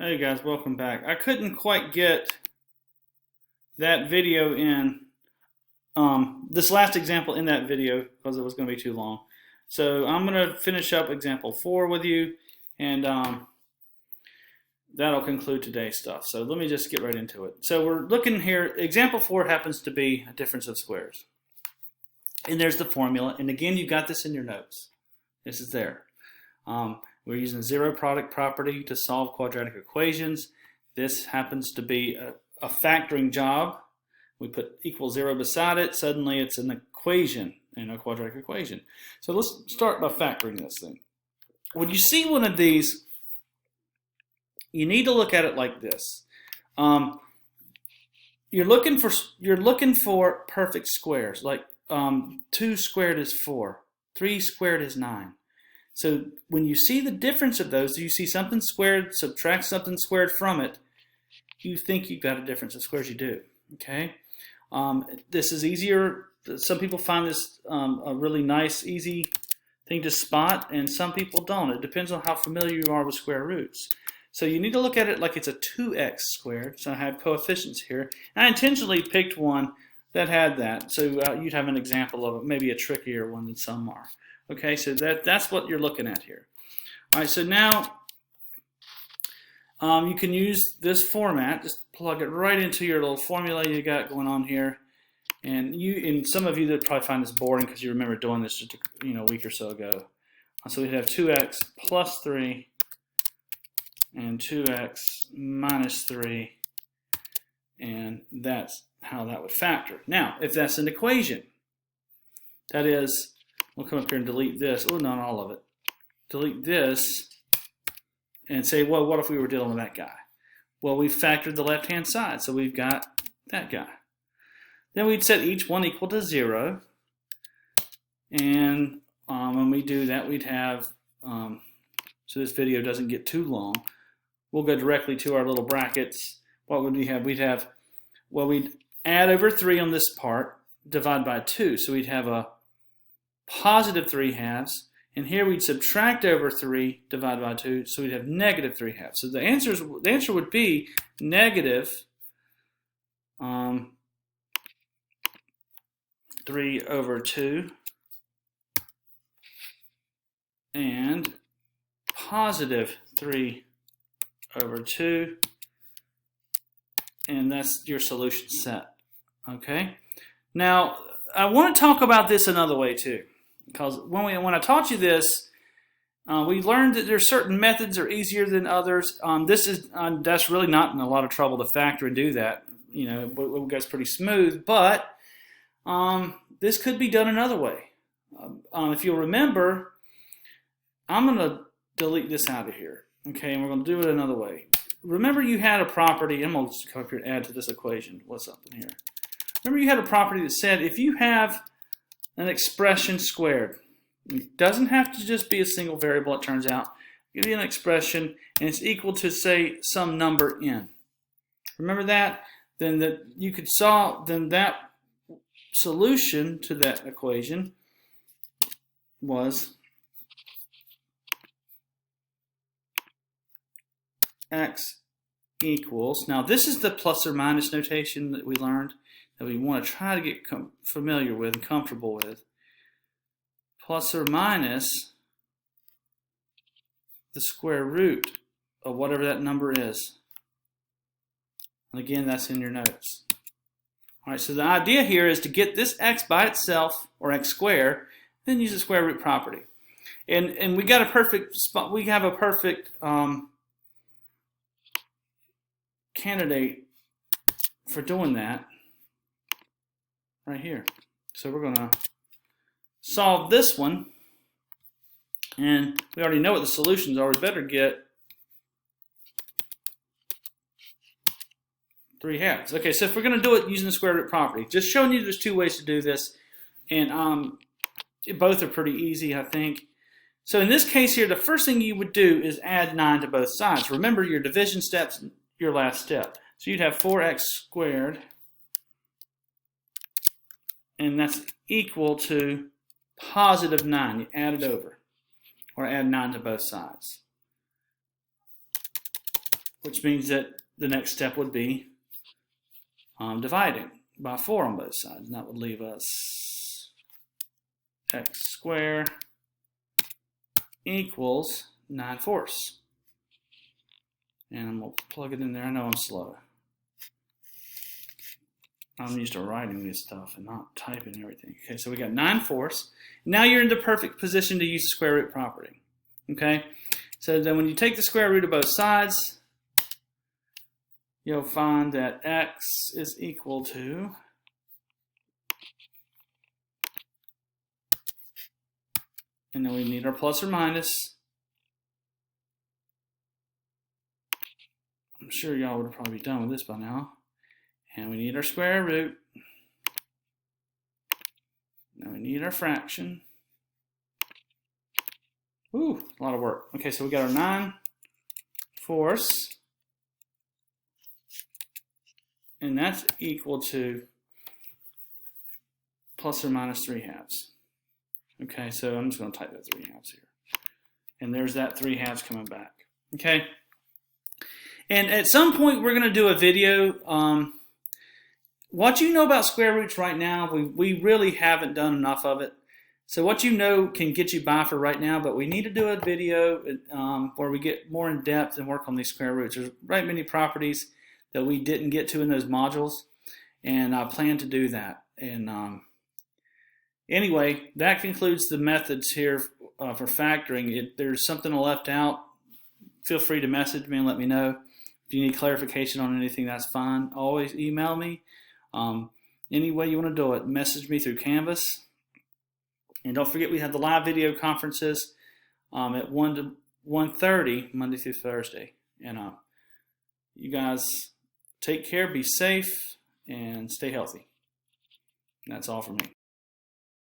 Hey guys, welcome back. I couldn't quite get that video in, this last example in that video because it was going to be too long. So I'm going to finish up example 4 with you, and that'll conclude today's stuff. So let me just get right into it. So we're looking here, example 4 happens to be a difference of squares. And there's the formula, and again, you got this in your notes. This is there. We're using the zero product property to solve quadratic equations. This happens to be a factoring job. We put equal 0 beside it. Suddenly it's an equation, a quadratic equation. So let's start by factoring this thing. When you see one of these, you need to look at it like this. You're looking for perfect squares. Like 2 squared is 4, 3 squared is 9. So when you see the difference of those, you see something squared, subtract something squared from it, you think you've got a difference of squares. You do. Okay. This is easier. Some people find this a really nice, easy thing to spot, and some people don't. It depends on how familiar you are with square roots. So you need to look at it like it's a 2x squared. So I have coefficients here. And I intentionally picked one that had that. So you'd have an example of it, maybe a trickier one than some are. Okay, so that's what you're looking at here. All right, so now you can use this format. Just plug it right into your little formula you got going on here. And some of you that probably find this boring because you remember doing this just a week or so ago. So we'd have 2x plus 3 and 2x minus 3, and that's how that would factor. Now, if that's an equation, that is, we'll come up here and delete this. Oh, not all of it. Delete this and say, well, what if we were dealing with that guy? Well, we factored the left-hand side, so we've got that guy. Then we'd set each one equal to 0. And when we do that, we'd have, so this video doesn't get too long, we'll go directly to our little brackets. What would we have? We'd add over 3 on this part, divide by 2. So we'd have a positive 3 halves, and here we'd subtract over 3, divide by 2, so we'd have negative 3 halves. So the answer would be negative 3 over 2 and positive 3 over 2, and that's your solution set. Okay? Now, I want to talk about this another way too, because when I taught you this, we learned that there's certain methods that are easier than others. That's really not in a lot of trouble to factor and do that. It goes pretty smooth, but this could be done another way. If you'll remember, I'm going to delete this out of here. Okay, and we're going to do it another way. Remember you had a property, I'm going to just come up here and add to this equation. What's up in here? Remember you had a property that said if you have an expression squared, it doesn't have to just be a single variable, it turns out. Give you an expression and it's equal to, say, some number n. Remember that? Then that solution to that equation was x equals, now this is the plus or minus notation that we learned that we want to try to get familiar with and comfortable with. Plus or minus the square root of whatever that number is. And again, that's in your notes. All right, so the idea here is to get this x by itself, or x squared, then use the square root property. And we got a perfect spot. We have a perfect candidate for doing that right here. So we're going to solve this one, and we already know what the solutions are. We better get 3 halves. Okay, so if we're going to do it using the square root property, just showing you there's 2 ways to do this, and both are pretty easy, I think. So in this case here, the first thing you would do is add 9 to both sides. Remember, your division step's your last step. So you'd have 4x squared, and that's equal to positive 9. You add it over, or add 9 to both sides. which means that the next step would be dividing by 4 on both sides. And that would leave us x squared equals 9/4. And I'm going to plug it in there. I know I'm slow. I'm used to writing this stuff and not typing everything. Okay, so we got 9/4. Now you're in the perfect position to use the square root property. Okay, so then when you take the square root of both sides, you'll find that x is equal to and then we need our plus or minus. I'm sure y'all would have probably be done with this by now. And we need our square root. Now we need our fraction. Ooh, a lot of work. Okay, so we got our 9/4. And that's equal to plus or minus 3/2. Okay, so I'm just going to type that 3/2 here. And there's that 3/2 coming back. Okay. And at some point, we're going to do a video. What you know about square roots right now, we really haven't done enough of it. So what you know can get you by for right now, but we need to do a video where we get more in depth and work on these square roots. There's right many properties that we didn't get to in those modules, and I plan to do that. And anyway, that concludes the methods here for factoring. If there's something left out, feel free to message me and let me know. If you need clarification on anything, that's fine. Always email me. Any way you want to do it, message me through Canvas. And don't forget, we have the live video conferences at 1 to 1:30 Monday through Thursday. And you guys take care, be safe, and stay healthy. And that's all for me.